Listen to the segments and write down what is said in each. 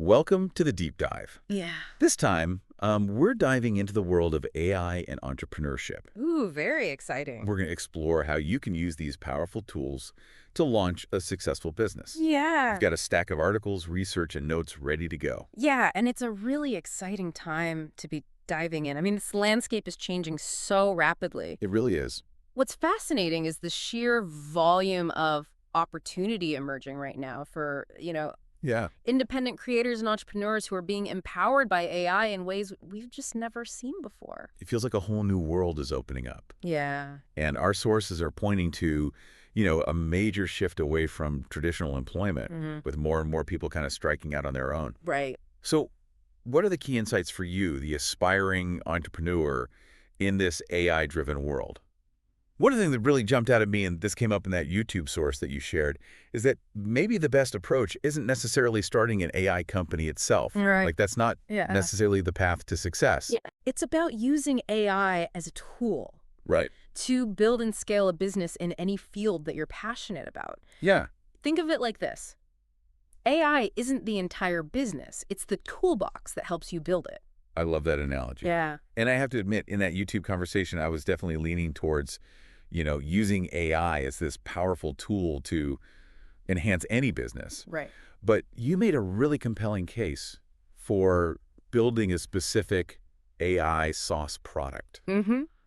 Welcome to the deep dive. Yeah. This time, we're diving into the world of AI and entrepreneurship. Ooh, very exciting. We're going to explore how you can use these powerful tools to launch a successful business. Yeah. We've got a stack of articles, research, and notes ready to go. Yeah, and it's a really exciting time to be diving in. I mean, this landscape is changing so rapidly. It really is. What's fascinating is the sheer volume of opportunity emerging right now for, Yeah. independent creators and entrepreneurs who are being empowered by AI in ways we've just never seen before. It feels like a whole new world is opening up. Yeah. And our sources are pointing to, a major shift away from traditional employment, with more and more people kind of striking out on their own. Right. So what are the key insights for you, the aspiring entrepreneur, in this AI-driven world? One of the things that really jumped out at me, and this came up in that YouTube source that you shared, is that maybe the best approach isn't necessarily starting an AI company itself. Right. Like, that's not necessarily the path to success. Yeah. It's about using AI as a tool Right. to build and scale a business in any field that you're passionate about. Yeah. Think of it like this. AI isn't the entire business. It's the toolbox that helps you build it. I love that analogy. Yeah. And I have to admit, in that YouTube conversation, I was definitely leaning towards, using AI as this powerful tool to enhance any business. Right. But you made a really compelling case for building a specific AI sauce product,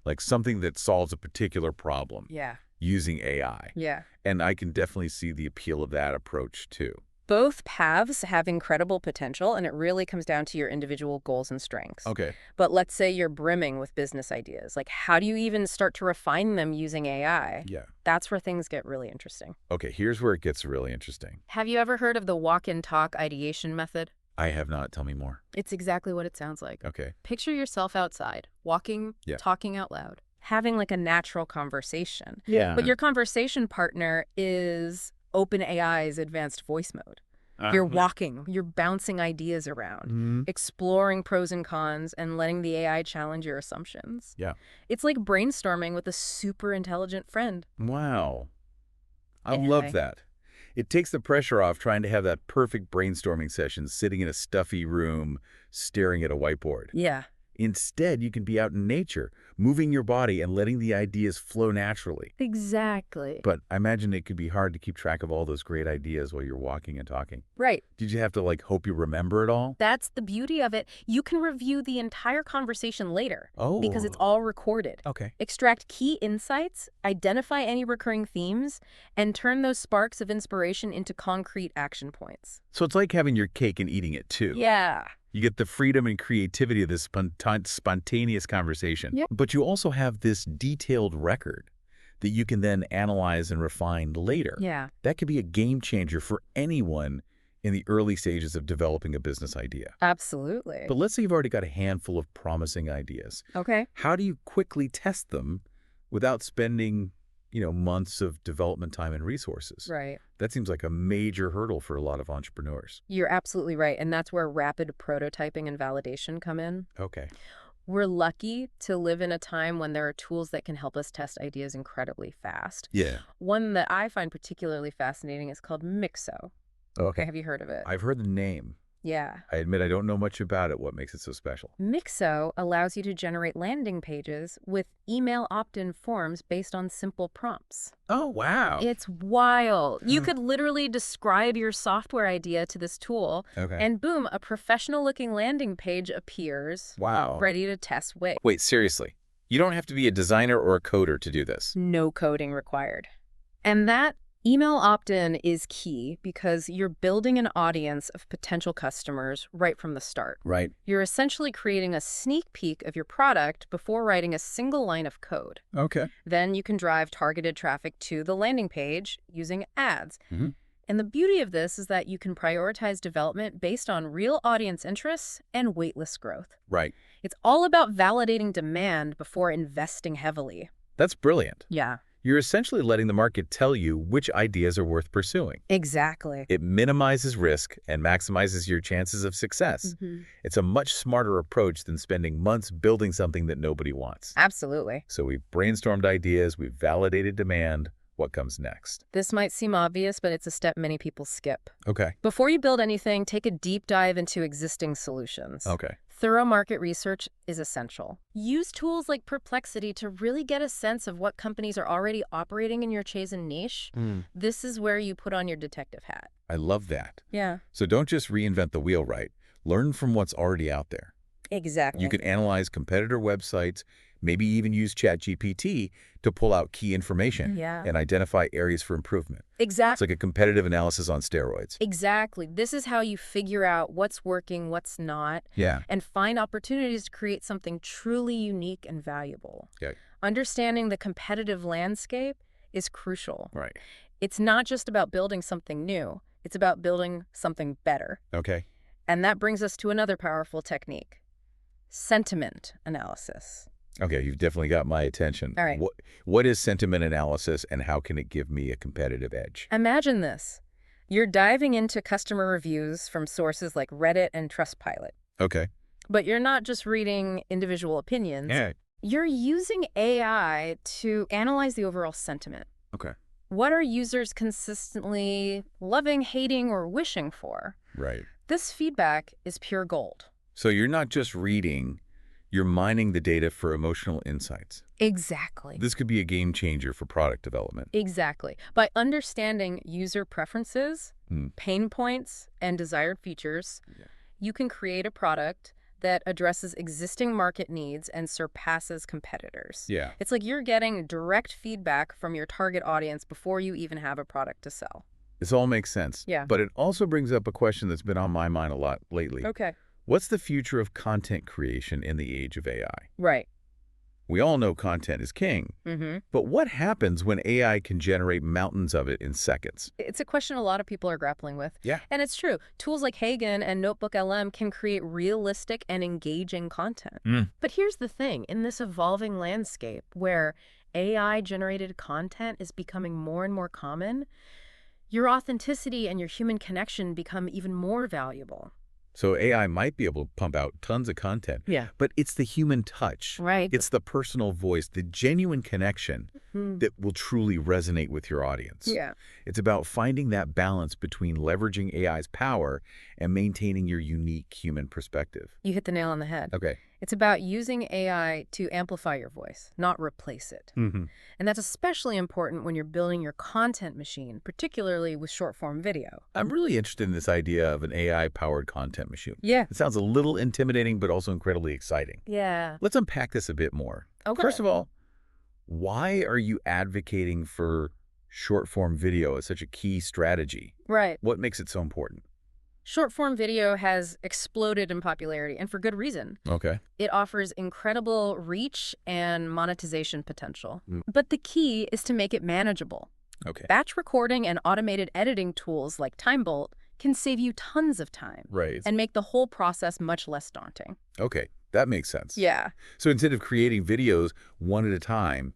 like something that solves a particular problem Yeah. using AI. Yeah. And I can definitely see the appeal of that approach, too. Both paths have incredible potential, and it really comes down to your individual goals and strengths. Okay. But let's say you're brimming with business ideas. Like, how do you even start to refine them using AI? Yeah. That's where things get really interesting. Okay, here's where it gets really interesting. Have you ever heard of the walk-and-talk ideation method? I have not. Tell me more. It's exactly what it sounds like. Okay. Picture yourself outside, walking, talking out loud, having like a natural conversation. Yeah. But your conversation partner is OpenAI's advanced voice mode. You're walking, you're bouncing ideas around, exploring pros and cons, and letting the AI challenge your assumptions. Yeah. It's like brainstorming with a super intelligent friend. Wow. I AI. love that. It takes the pressure off trying to have that perfect brainstorming session sitting in a stuffy room staring at a whiteboard. Yeah. Instead, you can be out in nature, moving your body and letting the ideas flow naturally. Exactly. But I imagine it could be hard to keep track of all those great ideas while you're walking and talking. Right. Did you have to, hope you remember it all? That's the beauty of it. You can review the entire conversation later because it's Oh. all recorded. Okay. Extract key insights, identify any recurring themes, and turn those sparks of inspiration into concrete action points. So it's like having your cake and eating it, too. Yeah. You get the freedom and creativity of this spontaneous conversation. Yep. But you also have this detailed record that you can then analyze and refine later. Yeah. That could be a game changer for anyone in the early stages of developing a business idea. Absolutely. But let's say you've already got a handful of promising ideas. Okay. How do you quickly test them without spending, months of development time and resources? Right. That seems like a major hurdle for a lot of entrepreneurs. You're absolutely right. And that's where rapid prototyping and validation come in. Okay. We're lucky to live in a time when there are tools that can help us test ideas incredibly fast. Yeah. One that I find particularly fascinating is called Mixo. Okay. Have you heard of it? I've heard the name. Yeah. I admit I don't know much about it. What makes it so special? Mixo allows you to generate landing pages with email opt-in forms based on simple prompts. Oh, wow. It's wild. You could literally describe your software idea to this tool, Okay. and boom, a professional-looking landing page appears, Wow. ready to test Wix. Wait, seriously? You don't have to be a designer or a coder to do this? No coding required. And that email opt-in is key because you're building an audience of potential customers right from the start. Right. You're essentially creating a sneak peek of your product before writing a single line of code. Okay. Then you can drive targeted traffic to the landing page using ads. Mhm. And the beauty of this is that you can prioritize development based on real audience interests and waitlist growth. Right. It's all about validating demand before investing heavily. That's brilliant. Yeah. You're essentially letting the market tell you which ideas are worth pursuing. Exactly. It minimizes risk and maximizes your chances of success. It's a much smarter approach than spending months building something that nobody wants. Absolutely. So we've brainstormed ideas, we've validated demand, what comes next? This might seem obvious, but it's a step many people skip. Okay. Before you build anything, take a deep dive into existing solutions. Okay. Thorough market research is essential. Use tools like Perplexity to really get a sense of what companies are already operating in your chosen niche. This is where you put on your detective hat. I love that. Yeah. So don't just reinvent the wheel, right? Learn from what's already out there. Exactly. You can analyze competitor websites, maybe even use ChatGPT to pull out key information and identify areas for improvement. It's Exactly. like a competitive analysis on steroids. Exactly. This is how you figure out what's working, what's not, Yeah. and find opportunities to create something truly unique and valuable. Okay. Understanding the competitive landscape is crucial. Right. It's not just about building something new. It's about building something better. Okay. And that brings us to another powerful technique: sentiment analysis. Okay, you've definitely got my attention. All right. What is sentiment analysis and how can it give me a competitive edge? Imagine this. You're diving into customer reviews from sources like Reddit and Trustpilot. Okay. But you're not just reading individual opinions. Yeah. You're using AI to analyze the overall sentiment. Okay. What are users consistently loving, hating, or wishing for? Right. This feedback is pure gold. So you're not just reading, you're mining the data for emotional insights. Exactly. This could be a game changer for product development. Exactly. By understanding user preferences, pain points, and desired features, you can create a product that addresses existing market needs and surpasses competitors. Yeah. It's like you're getting direct feedback from your target audience before you even have a product to sell. This all makes sense. Yeah. But it also brings up a question that's been on my mind a lot lately. Okay. What's the future of content creation in the age of AI? Right. We all know content is king, but what happens when AI can generate mountains of it in seconds? It's a question a lot of people are grappling with. Yeah. And it's true. Tools like Hagen and Notebook LM can create realistic and engaging content. But here's the thing. In this evolving landscape where AI-generated content is becoming more and more common, your authenticity and your human connection become even more valuable. So AI might be able to pump out tons of content, but it's the human touch. Right. It's the personal voice, the genuine connection that will truly resonate with your audience. Yeah. It's about finding that balance between leveraging AI's power and maintaining your unique human perspective. You hit the nail on the head. Okay. It's about using AI to amplify your voice, not replace it. And that's especially important when you're building your content machine, particularly with short-form video. I'm really interested in this idea of an AI-powered content machine. Yeah. It sounds a little intimidating, but also incredibly exciting. Yeah. Let's unpack this a bit more. Okay. First of all, why are you advocating for short-form video as such a key strategy? Right. What makes it so important? Short-form video has exploded in popularity, and for good reason. Okay. It offers incredible reach and monetization potential. But the key is to make it manageable. Okay. Batch recording and automated editing tools like TimeBolt can save you tons of time. Right. And make the whole process much less daunting. Okay. That makes sense. Yeah. So instead of creating videos one at a time,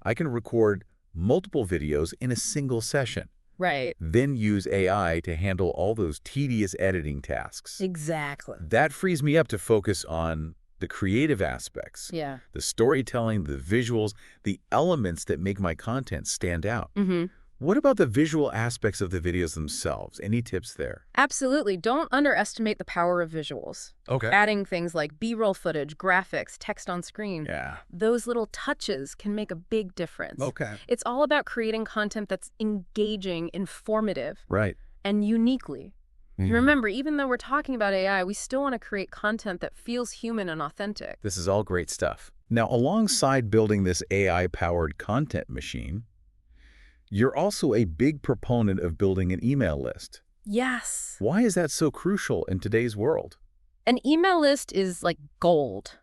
I can record multiple videos in a single session. Right. Then use AI to handle all those tedious editing tasks. Exactly. That frees me up to focus on the creative aspects, Yeah. the storytelling, the visuals, the elements that make my content stand out. What about the visual aspects of the videos themselves? Any tips there? Absolutely. Don't underestimate the power of visuals. Okay. Adding things like B-roll footage, graphics, text on screen. Yeah. Those little touches can make a big difference. Okay. It's all about creating content that's engaging, informative, Right. and uniquely. Remember, even though we're talking about AI, we still want to create content that feels human and authentic. This is all great stuff. Now, alongside building this AI-powered content machine, you're also a big proponent of building an email list. Yes. Why is that so crucial in today's world? An email list is like gold.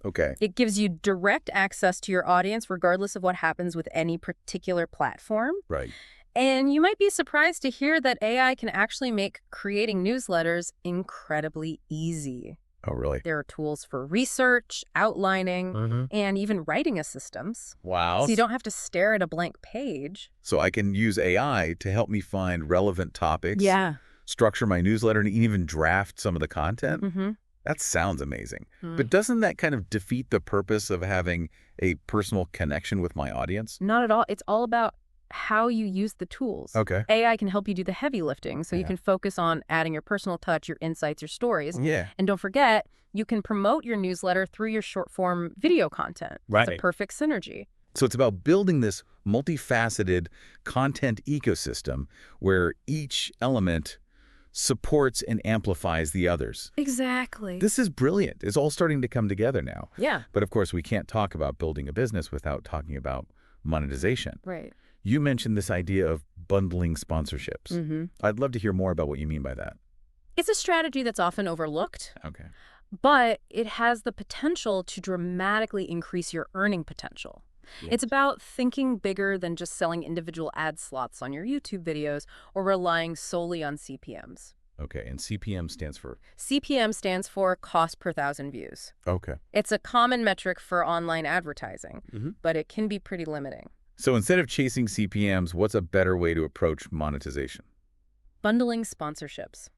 Okay. It gives you direct access to your audience regardless of what happens with any particular platform. Right. And you might be surprised to hear that AI can actually make creating newsletters incredibly easy. Oh, really? There are tools for research, outlining, and even writing assistants. Wow. So you don't have to stare at a blank page. So I can use AI to help me find relevant topics, Yeah. structure my newsletter, and even draft some of the content? That sounds amazing. But doesn't that kind of defeat the purpose of having a personal connection with my audience? Not at all. It's all about how you use the tools. Okay. AI can help you do the heavy lifting, so you Yeah. can focus on adding your personal touch, your insights, your stories. Yeah. And don't forget, you can promote your newsletter through your short-form video content. It's a Right. perfect synergy. So it's about building this multifaceted content ecosystem where each element supports and amplifies the others. Exactly. This is brilliant. It's all starting to come together now. Yeah. But of course, we can't talk about building a business without talking about monetization. Right. You mentioned this idea of bundling sponsorships. Mm-hmm. I'd love to hear more about what you mean by that. It's a strategy that's often overlooked, Okay. but it has the potential to dramatically increase your earning potential. It's about thinking bigger than just selling individual ad slots on your YouTube videos or relying solely on CPMs. Okay, and CPM stands for? CPM stands for cost per thousand views. Okay. It's a common metric for online advertising, Mm-hmm. but it can be pretty limiting. So instead of chasing CPMs, what's a better way to approach monetization? Bundling sponsorships.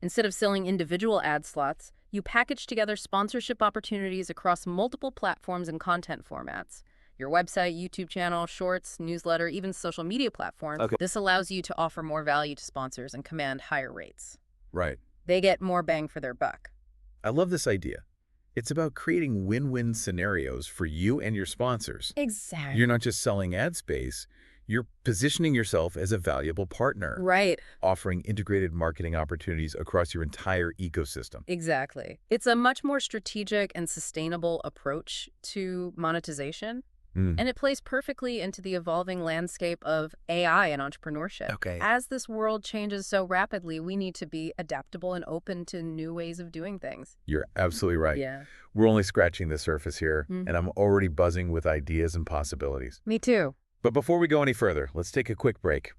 Instead of selling individual ad slots, you package together sponsorship opportunities across multiple platforms and content formats. Your website, YouTube channel, shorts, newsletter, even social media platforms. Okay. This allows you to offer more value to sponsors and command higher rates. Right. They get more bang for their buck. I love this idea. It's about creating win-win scenarios for you and your sponsors. Exactly. You're not just selling ad space, you're positioning yourself as a valuable partner, Right. offering integrated marketing opportunities across your entire ecosystem. Exactly. It's a much more strategic and sustainable approach to monetization. And it plays perfectly into the evolving landscape of AI and entrepreneurship. Okay. As this world changes so rapidly, we need to be adaptable and open to new ways of doing things. You're absolutely right. Yeah. We're only scratching the surface here, Mhm. and I'm already buzzing with ideas and possibilities. Me too. But before we go any further, let's take a quick break.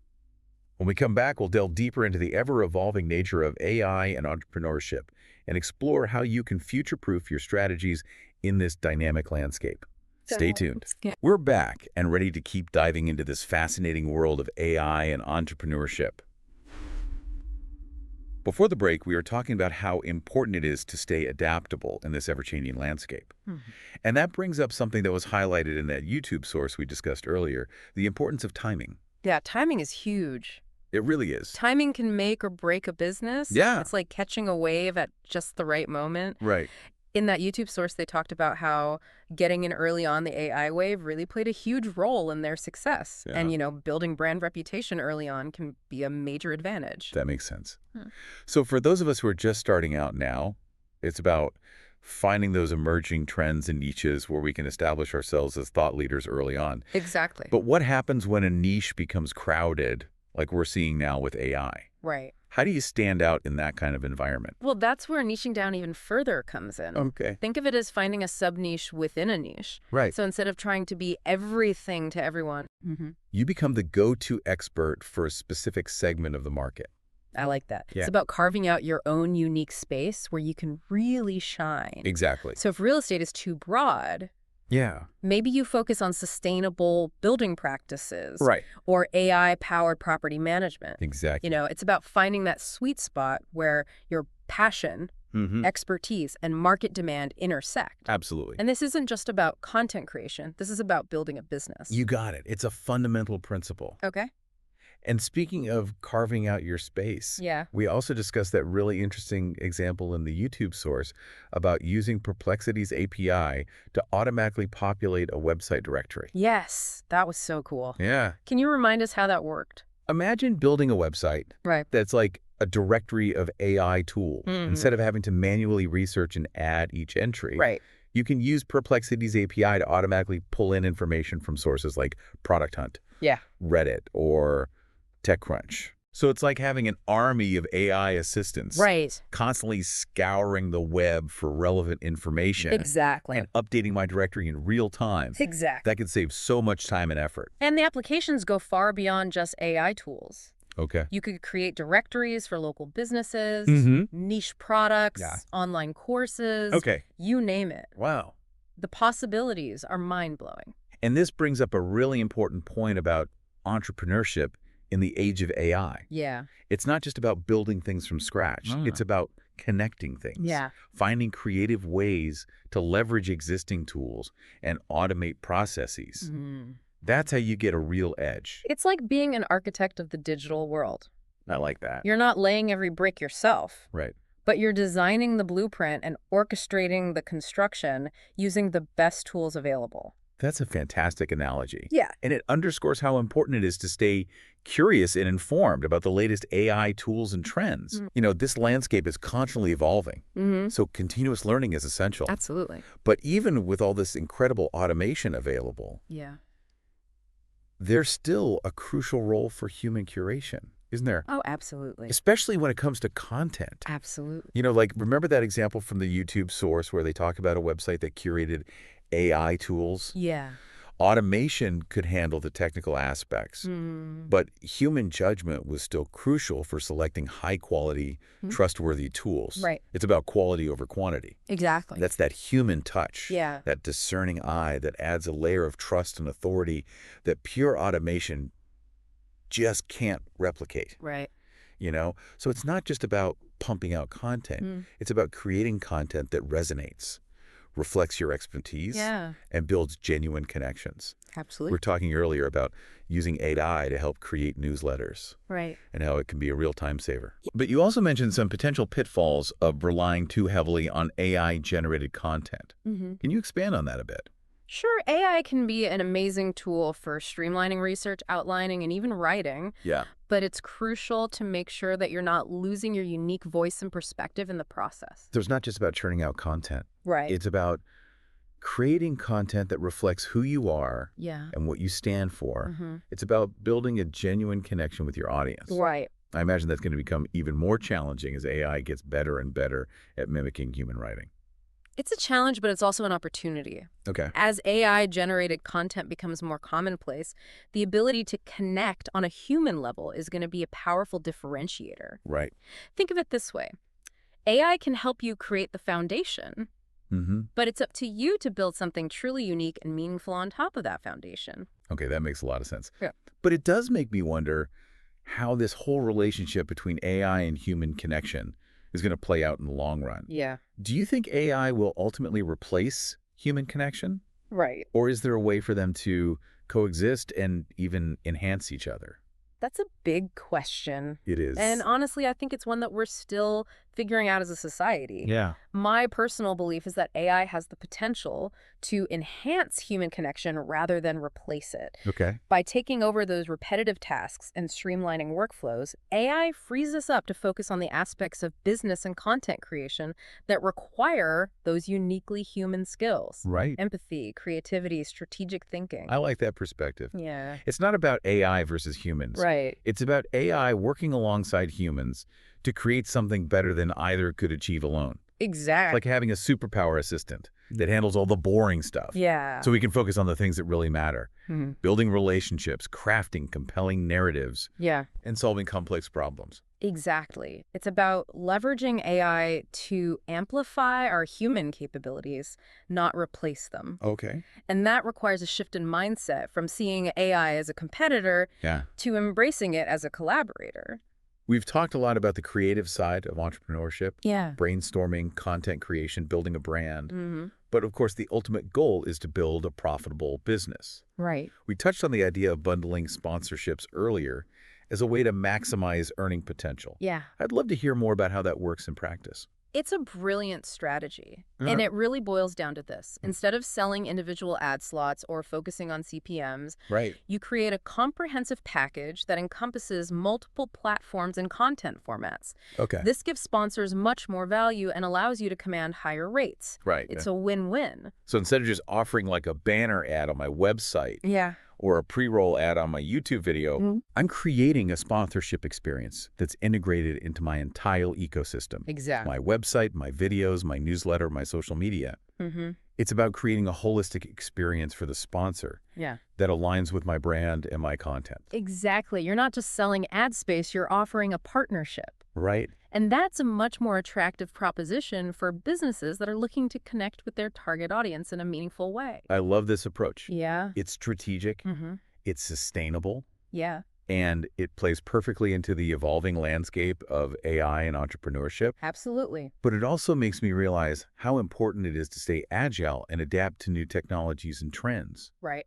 When we come back, we'll delve deeper into the ever-evolving nature of AI and entrepreneurship and explore how you can future-proof your strategies in this dynamic landscape. Stay tuned. Yeah. We're back and ready to keep diving into this fascinating world of AI and entrepreneurship. Before the break, we were talking about how important it is to stay adaptable in this ever-changing landscape. And that brings up something that was highlighted in that YouTube source we discussed earlier, the importance of timing. Yeah, timing is huge. It really is. Timing can make or break a business. Yeah. It's like catching a wave at just the right moment. Right. In that YouTube source, they talked about how getting in early on the AI wave really played a huge role in their success. Yeah. And, building brand reputation early on can be a major advantage. That makes sense. So for those of us who are just starting out now, it's about finding those emerging trends and niches where we can establish ourselves as thought leaders early on. Exactly. But what happens when a niche becomes crowded, like we're seeing now with AI? Right. How do you stand out in that kind of environment? Well, that's where niching down even further comes in. Okay. Think of it as finding a sub-niche within a niche. Right. So instead of trying to be everything to everyone, You become the go-to expert for a specific segment of the market. I like that. Yeah. It's about carving out your own unique space where you can really shine. Exactly. So if real estate is too broad, Yeah. maybe you focus on sustainable building practices Right. or AI-powered property management. Exactly. It's about finding that sweet spot where your passion, expertise, and market demand intersect. Absolutely. And this isn't just about content creation. This is about building a business. You got it. It's a fundamental principle. Okay? And speaking of carving out your space, Yeah. we also discussed that really interesting example in the YouTube source about using Perplexity's API to automatically populate a website directory. Yes, that was so cool. Yeah. Can you remind us how that worked? Imagine building a website Right. that's like a directory of AI tools. Instead of having to manually research and add each entry, Right. you can use Perplexity's API to automatically pull in information from sources like Product Hunt, Yeah. Reddit, or TechCrunch. So it's like having an army of AI assistants Right. constantly scouring the web for relevant information Exactly. and updating my directory in real time. Exactly. That could save so much time and effort. And the applications go far beyond just AI tools. Okay. You could create directories for local businesses, Mm-hmm. niche products, Yeah. online courses, Okay. you name it. Wow. The possibilities are mind-blowing. And this brings up a really important point about entrepreneurship in the age of AI. Yeah. It's not just about building things from scratch. Mm. It's about connecting things. Yeah. Finding creative ways to leverage existing tools and automate processes. That's how you get a real edge. It's like being an architect of the digital world. I like that. You're not laying every brick yourself, Right. but you're designing the blueprint and orchestrating the construction using the best tools available. That's a fantastic analogy. Yeah. And it underscores how important it is to stay curious and informed about the latest AI tools and trends. This landscape is constantly evolving, so continuous learning is essential. Absolutely. But even with all this incredible automation available, Yeah. there's still a crucial role for human curation, isn't there? Oh, absolutely. Especially when it comes to content. Absolutely. Like, remember that example from the YouTube source where they talk about a website that curated AI tools? Yeah. Automation could handle the technical aspects, but human judgment was still crucial for selecting high-quality, trustworthy tools. Right. It's about quality over quantity. Exactly. That's that human touch, Yeah. that discerning eye that adds a layer of trust and authority that pure automation just can't replicate. Right. So it's not just about pumping out content. It's about creating content that resonates, reflects your expertise, Yeah. and builds genuine connections. We Absolutely. were talking earlier about using AI to help create newsletters Right. and how it can be a real time saver. But you also mentioned some potential pitfalls of relying too heavily on AI-generated content. Can you expand on that a bit? Sure, AI can be an amazing tool for streamlining research, outlining, and even writing, Yeah. but it's crucial to make sure that you're not losing your unique voice and perspective in the process. So it's not just about churning out content. Right. It's about creating content that reflects who you are Yeah. and what you stand for. It's about building a genuine connection with your audience. Right. I imagine that's going to become even more challenging as AI gets better and better at mimicking human writing. It's a challenge, but it's also an opportunity. Okay. As AI-generated content becomes more commonplace, the ability to connect on a human level is going to be a powerful differentiator. Right. Think of it this way. AI can help you create the foundation, but it's up to you to build something truly unique and meaningful on top of that foundation. Okay, that makes a lot of sense. Yeah. But it does make me wonder how this whole relationship between AI and human connection is going to play out in the long run. Yeah. Do you think AI will ultimately replace human connection? Right. Or is there a way for them to coexist and even enhance each other? That's a big question. It is. And honestly, I think it's one that we're still figuring out as a society. Yeah. My personal belief is that AI has the potential to enhance human connection rather than replace it. Okay. By taking over those repetitive tasks and streamlining workflows, AI frees us up to focus on the aspects of business and content creation that require those uniquely human skills. Right. Empathy, creativity, strategic thinking. I like that perspective. Yeah. It's not about AI versus humans. Right. It's about AI working alongside humans to create something better than either could achieve alone. It's Exactly. like having a superpower assistant that handles all the boring stuff. Yeah. So we can focus on the things that really matter. Mhm. Building relationships, crafting compelling narratives, Yeah. and solving complex problems. Exactly. It's about leveraging AI to amplify our human capabilities, not replace them. Okay. And that requires a shift in mindset from seeing AI as a competitor Yeah. to embracing it as a collaborator. We've talked a lot about the creative side of entrepreneurship, Yeah. brainstorming, content creation, building a brand. Mm-hmm. But of course, the ultimate goal is to build a profitable business. Right. We touched on the idea of bundling sponsorships earlier as a way to maximize earning potential. Yeah. I'd love to hear more about how that works in practice. It's a brilliant strategy. Uh-huh. And it really boils down to this. Instead of selling individual ad slots or focusing on CPMs, Right. you create a comprehensive package that encompasses multiple platforms and content formats. Okay. This gives sponsors much more value and allows you to command higher rates. Right. It's a win-win. So instead of just offering like a banner ad on my website Yeah. or a pre-roll ad on my YouTube video, I'm creating a sponsorship experience that's integrated into my entire ecosystem. Exactly. My website, my videos, my newsletter, my social media. Mm-hmm. It's about creating a holistic experience for the sponsor Yeah. that aligns with my brand and my content. Exactly. You're not just selling ad space, you're offering a partnership. Right. And that's a much more attractive proposition for businesses that are looking to connect with their target audience in a meaningful way. I love this approach. Yeah. It's strategic, Mm-hmm. it's sustainable, Yeah. and it plays perfectly into the evolving landscape of AI and entrepreneurship. Absolutely. But it also makes me realize how important it is to stay agile and adapt to new technologies and trends. Right.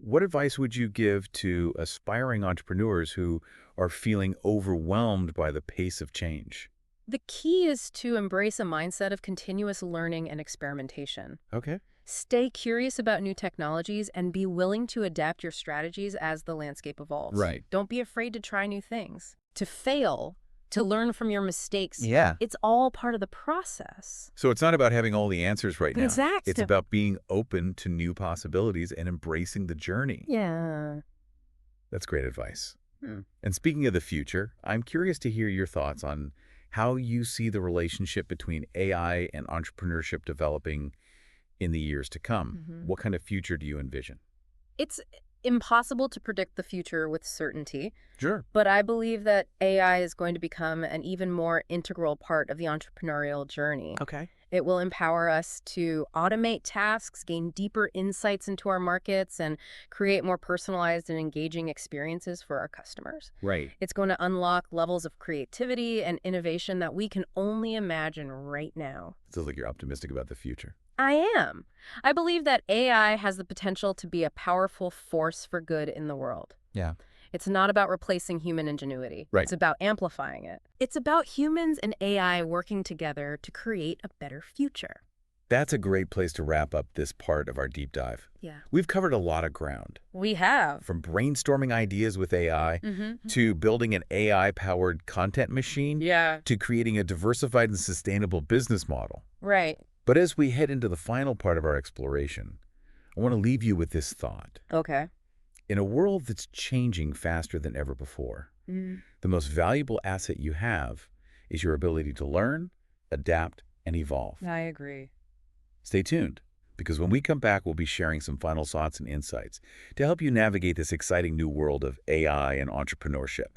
what advice would you give to aspiring entrepreneurs who are feeling overwhelmed by the pace of change? The key is to embrace a mindset of continuous learning and experimentation. Okay. Stay curious about new technologies and be willing to adapt your strategies as the landscape evolves. Right. Don't be afraid to try new things, to fail, to learn from your mistakes. Yeah. It's all part of the process. So it's not about having all the answers right now. Exactly. It's about being open to new possibilities and embracing the journey. Yeah. That's great advice. And speaking of the future, I'm curious to hear your thoughts on how you see the relationship between AI and entrepreneurship developing in the years to come. What kind of future do you envision? It's impossible to predict the future with certainty, Sure. but I believe that AI is going to become an even more integral part of the entrepreneurial journey. Okay. It will empower us to automate tasks, gain deeper insights into our markets, and create more personalized and engaging experiences for our customers. Right. It's going to unlock levels of creativity and innovation that we can only imagine right now. Sounds like you're optimistic about the future. I am. I believe that AI has the potential to be a powerful force for good in the world. Yeah. It's not about replacing human ingenuity. Right. It's about amplifying it. It's about humans and AI working together to create a better future. That's a great place to wrap up this part of our deep dive. Yeah. We've covered a lot of ground, We have. from brainstorming ideas with AI to building an AI-powered content machine Yeah. to creating a diversified and sustainable business model. Right. But as we head into the final part of our exploration, I want to leave you with this thought. Okay. In a world that's changing faster than ever before, the most valuable asset you have is your ability to learn, adapt, and evolve. I agree. Stay tuned, because when we come back, we'll be sharing some final thoughts and insights to help you navigate this exciting new world of AI and entrepreneurship.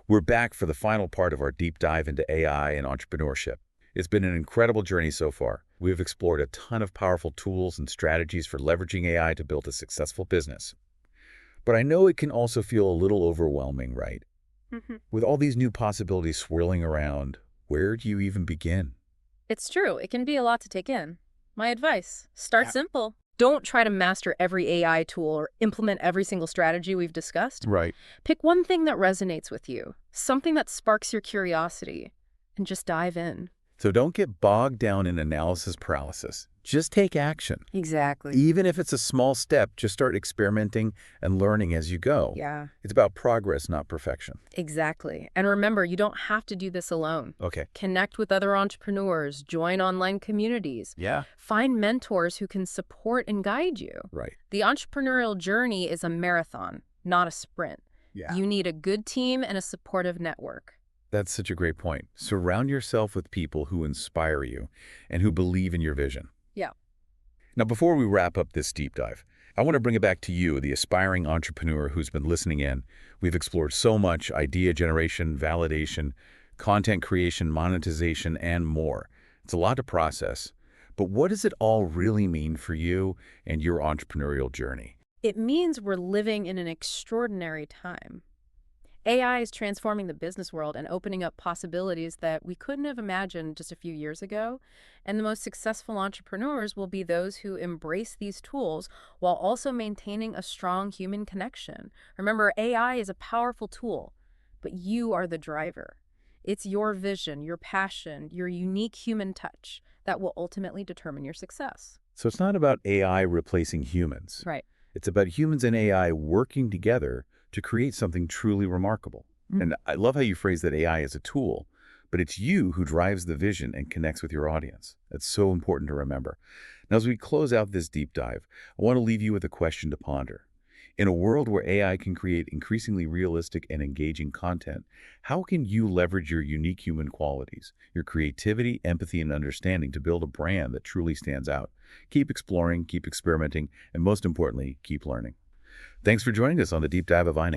We're back for the final part of our deep dive into AI and entrepreneurship. It's been an incredible journey so far. We've explored a ton of powerful tools and strategies for leveraging AI to build a successful business. But I know it can also feel a little overwhelming, right? With all these new possibilities swirling around, where do you even begin? It's true. It can be a lot to take in. My advice, start simple. Don't try to master every AI tool or implement every single strategy we've discussed. Right. Pick one thing that resonates with you, something that sparks your curiosity, and just dive in. So don't get bogged down in analysis paralysis. Just take action. Exactly. Even if it's a small step, just start experimenting and learning as you go. Yeah. It's about progress, not perfection. Exactly. And remember, you don't have to do this alone. Okay. Connect with other entrepreneurs, join online communities, Yeah. find mentors who can support and guide you. Right. The entrepreneurial journey is a marathon, not a sprint. Yeah. You need a good team and a supportive network. That's such a great point. Surround yourself with people who inspire you and who believe in your vision. Yeah. Now, before we wrap up this deep dive, I want to bring it back to you, the aspiring entrepreneur who's been listening in. We've explored so much: idea generation, validation, content creation, monetization, and more. It's a lot to process. But what does it all really mean for you and your entrepreneurial journey? It means we're living in an extraordinary time. AI is transforming the business world and opening up possibilities that we couldn't have imagined just a few years ago. And the most successful entrepreneurs will be those who embrace these tools while also maintaining a strong human connection. Remember, AI is a powerful tool, but you are the driver. It's your vision, your passion, your unique human touch that will ultimately determine your success. So it's not about AI replacing humans. Right. It's about humans and AI working together to create something truly remarkable. And I love how you phrase that AI is a tool, but it's you who drives the vision and connects with your audience. That's so important to remember. Now, as we close out this deep dive, I want to leave you with a question to ponder. In a world where AI can create increasingly realistic and engaging content, how can you leverage your unique human qualities, your creativity, empathy, and understanding to build a brand that truly stands out? Keep exploring, keep experimenting, and most importantly, keep learning. Thanks for joining us on the Deep Dive of Athan.